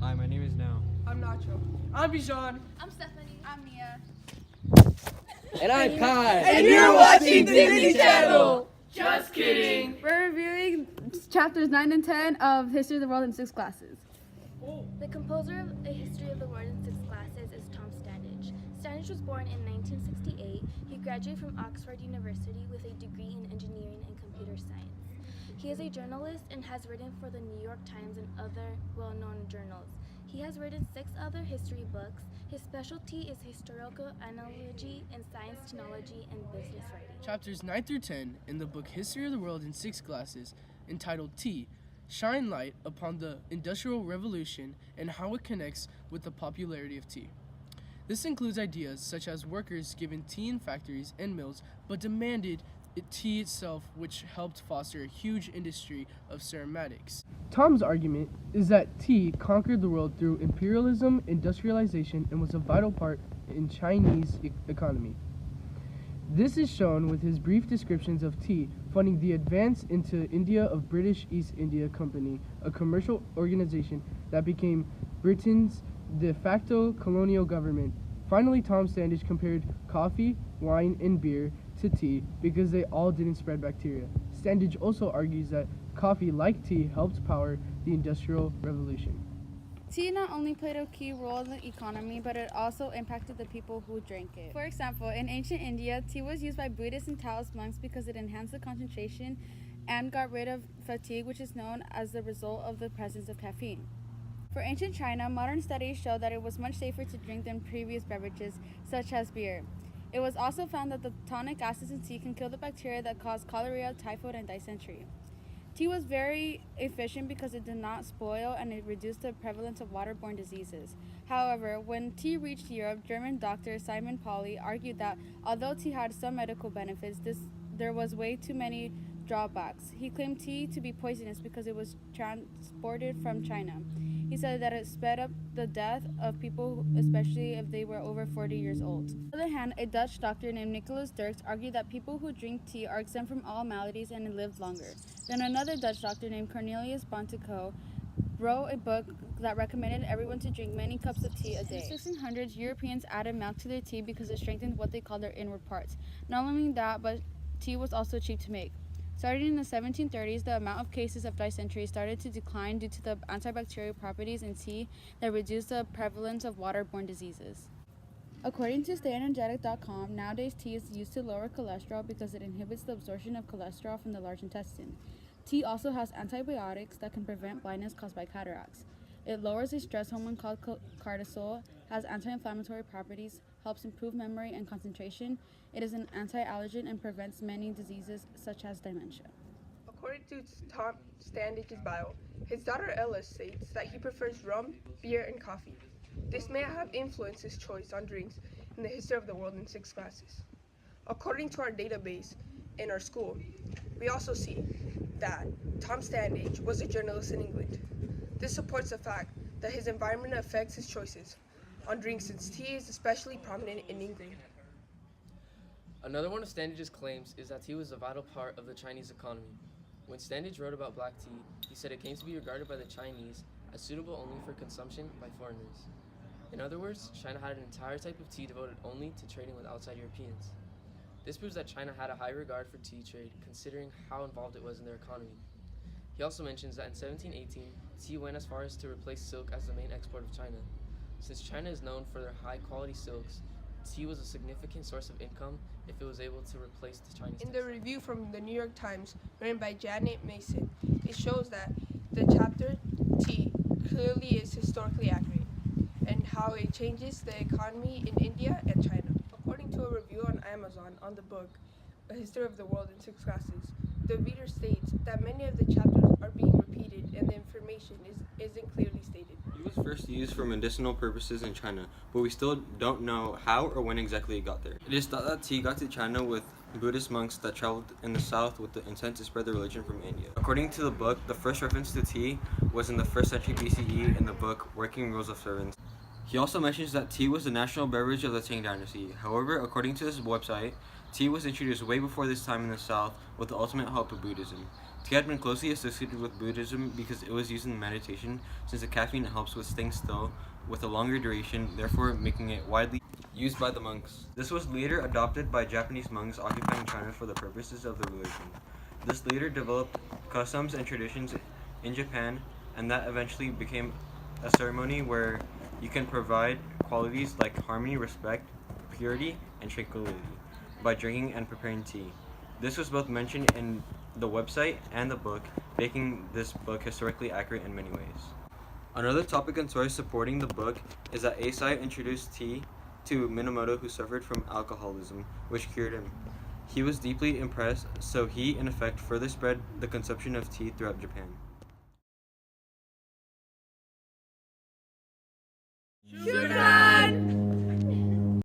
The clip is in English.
Hi, my name is Now. I'm Nacho. I'm Bijan. I'm Stephanie. I'm Mia. And I'm Kai. And you're watching Disney Channel. Just kidding. We're reviewing chapters 9 and 10 of History of the World in 6 classes. The composer of A History of the World in 6 classes is Tom Standage. Standage was born in 1968. He graduated from Oxford University with a degree in engineering and computer science. He is a journalist and has written for the New York Times and other well-known journals. He has written 6 other history books. His specialty is historical analogy in science, technology, and business writing. Chapters 9 through 10 in the book History of the World in 6 classes, entitled Tea, shine light upon the Industrial Revolution and how it connects with the popularity of tea. This includes ideas such as workers given tea in factories and mills but demanded tea itself, which helped foster a huge industry of ceramics. Tom's argument is that tea conquered the world through imperialism, industrialization, and was a vital part in Chinese economy. This is shown with his brief descriptions of tea funding the advance into India of British East India Company, a commercial organization that became Britain's de facto colonial government. Finally, Tom Standage compared coffee, wine, and beer to tea because they all didn't spread bacteria. Standage also argues that coffee, like tea, helped power the Industrial Revolution. Tea not only played a key role in the economy, but it also impacted the people who drank it. For example, in ancient India, tea was used by Buddhists and Taoist monks because it enhanced the concentration and got rid of fatigue, which is known as the result of the presence of caffeine. For ancient China, modern studies show that it was much safer to drink than previous beverages, such as beer. It was also found that the tonic acids in tea can kill the bacteria that cause cholera, typhoid, and dysentery. Tea was very efficient because it did not spoil and it reduced the prevalence of waterborne diseases. However, when tea reached Europe, German doctor Simon Pauli argued that although tea had some medical benefits, there was way too many drawbacks. He claimed tea to be poisonous because it was transported from China. He said that it sped up the death of people, especially if they were over 40 years old. On the other hand, a Dutch doctor named Nicholas Dirks argued that people who drink tea are exempt from all maladies and live longer. Then another Dutch doctor named Cornelius Bontekoe wrote a book that recommended everyone to drink many cups of tea a day. In the 1600s, Europeans added milk to their tea because it strengthened what they called their inward parts. Not only that, but tea was also cheap to make. Starting in the 1730s, the amount of cases of dysentery started to decline due to the antibacterial properties in tea that reduced the prevalence of waterborne diseases. According to StayEnergetic.com, nowadays tea is used to lower cholesterol because it inhibits the absorption of cholesterol from the large intestine. Tea also has antibiotics that can prevent blindness caused by cataracts. It lowers a stress hormone called cortisol, has anti-inflammatory properties, helps improve memory and concentration. It is an anti-allergen and prevents many diseases such as dementia. According to Tom Standage's bio, his daughter Ella states that he prefers rum, beer, and coffee. This may have influenced his choice on drinks in the history of the world in 6 classes. According to our database in our school, we also see that Tom Standage was a journalist in England. This supports the fact that his environment affects his choices on drinks since tea is especially prominent in England. Another one of Standage's claims is that tea was a vital part of the Chinese economy. When Standage wrote about black tea, he said it came to be regarded by the Chinese as suitable only for consumption by foreigners. In other words, China had an entire type of tea devoted only to trading with outside Europeans. This proves that China had a high regard for tea trade, considering how involved it was in their economy. He also mentions that in 1718, tea went as far as to replace silk as the main export of China. Since China is known for their high-quality silks, tea was a significant source of income if it was able to replace the Chinese. In the review from the New York Times, written by Janet Mason, it shows that the chapter Tea clearly is historically accurate and how it changes the economy in India and China. According to a review on Amazon on the book A History of the World in 6 classes, the reader states that many of the chapters are being repeated and the information isn't clearly stated. It was first used for medicinal purposes in China, but we still don't know how or when exactly it got there. It is thought that tea got to China with Buddhist monks that traveled in the south with the intent to spread the religion from India. According to the book, the first reference to tea was in the 1st century BCE in the book Working Rules of Servants. He also mentions that tea was the national beverage of the Tang Dynasty. However, according to this website, tea was introduced way before this time in the South with the ultimate help of Buddhism. Tea had been closely associated with Buddhism because it was used in meditation, since the caffeine helps with staying still with a longer duration, therefore making it widely used by the monks. This was later adopted by Japanese monks occupying China for the purposes of the religion. This later developed customs and traditions in Japan, and that eventually became a ceremony where you can provide qualities like harmony, respect, purity, and tranquility by drinking and preparing tea. This was both mentioned in the website and the book, making this book historically accurate in many ways. Another topic and source supporting the book is that Eisai introduced tea to Minamoto, who suffered from alcoholism, which cured him. He was deeply impressed, so he, in effect, further spread the consumption of tea throughout Japan. Sugar!